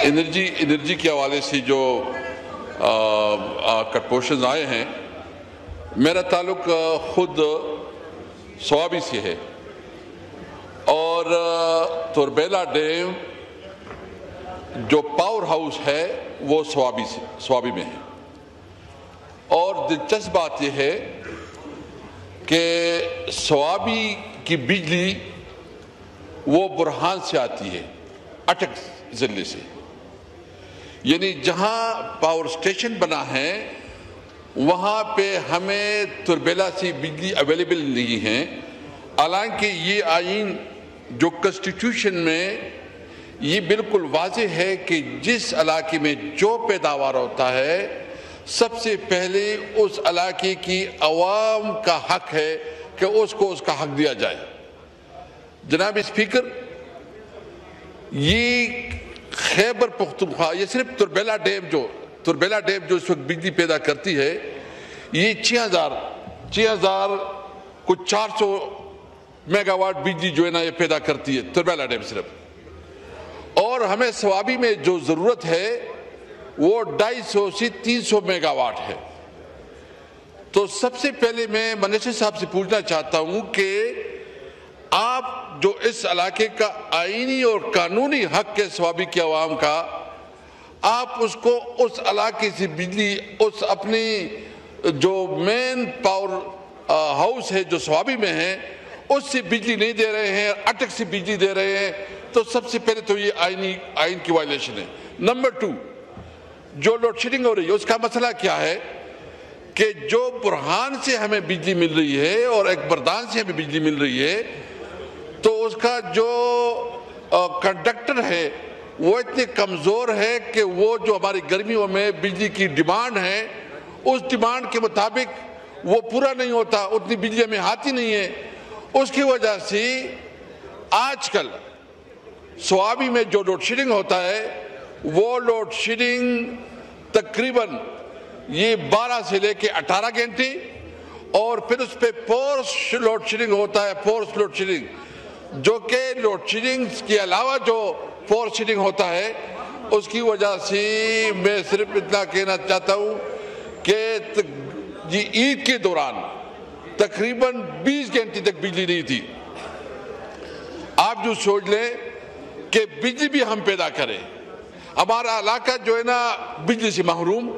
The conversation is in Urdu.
انرجی کے حوالے سے جو کٹپوشنز آئے ہیں، میرا تعلق خود سوابی سے ہے، اور توربیلا ڈیم جو پاور ہاؤس ہے وہ سوابی میں ہے، اور دلچسپ بات یہ ہے کہ سوابی کی بجلی وہ برہان سے آتی ہے، اٹک ضلع سے، یعنی جہاں پاور اسٹیشن بنا ہے وہاں پہ ہمیں توربیلا سے بجلی اویلیبل نہیں ہے، حالانکہ یہ آئین جو کنسٹیٹیوشن میں یہ بالکل واضح ہے کہ جس علاقے میں جو پیداوار ہوتا ہے سب سے پہلے اس علاقے کی عوام کا حق ہے کہ اس کو اس کا حق دیا جائے۔ جناب اسپیکر، یہ خیبر پختونخوا، یہ صرف توربیلا ڈیم جو اس وقت بجلی پیدا کرتی ہے، یہ 400 میگا واٹ بجلی جو ہے نا یہ پیدا کرتی ہے توربیلا ڈیم صرف، اور ہمیں سوابی میں جو ضرورت ہے وہ 250 سے 300 میگا واٹ ہے۔ تو سب سے پہلے میں منسٹر صاحب سے پوچھنا چاہتا ہوں کہ آپ جو اس علاقے کا آئینی اور قانونی حق ہے سوابی کے عوام کا، آپ اس کو اس علاقے سے بجلی، اس اپنی جو مین پاور ہاؤس ہے جو سوابی میں ہے اس سے بجلی نہیں دے رہے ہیں، اٹک سے بجلی دے رہے ہیں، تو سب سے پہلے تو یہ آئین کی وائلیشن ہے۔ نمبر 2، جو لوڈ شیڈنگ ہو رہی ہے اس کا مسئلہ کیا ہے کہ جو برہان سے ہمیں بجلی مل رہی ہے اور ایک بردان سے ہمیں بجلی مل رہی ہے، تو اس کا جو کنڈکٹر ہے وہ اتنے کمزور ہے کہ وہ جو ہماری گرمیوں میں بجلی کی ڈیمانڈ ہے اس ڈیمانڈ کے مطابق وہ پورا نہیں ہوتا، اتنی بجلی ہمیں آتی نہیں ہے۔ اس کی وجہ سے آج کل سوابی میں جو لوڈ شیڈنگ ہوتا ہے وہ لوڈ شیڈنگ تقریباً یہ 12 سے لے کے 18 گھنٹے، اور پھر اس پہ فورس لوڈ شیڈنگ ہوتا ہے، فورس لوڈ شیڈنگ، جو کہ لوڈ شیڈنگ کے علاوہ جو فورس شیڈنگ ہوتا ہے اس کی وجہ سے میں صرف اتنا کہنا چاہتا ہوں کہ عید کے دوران تقریباً 20 گھنٹے تک بجلی نہیں تھی۔ آپ جو سوچ لیں کہ بجلی بھی ہم پیدا کریں، ہمارا علاقہ جو ہے نا بجلی سے محروم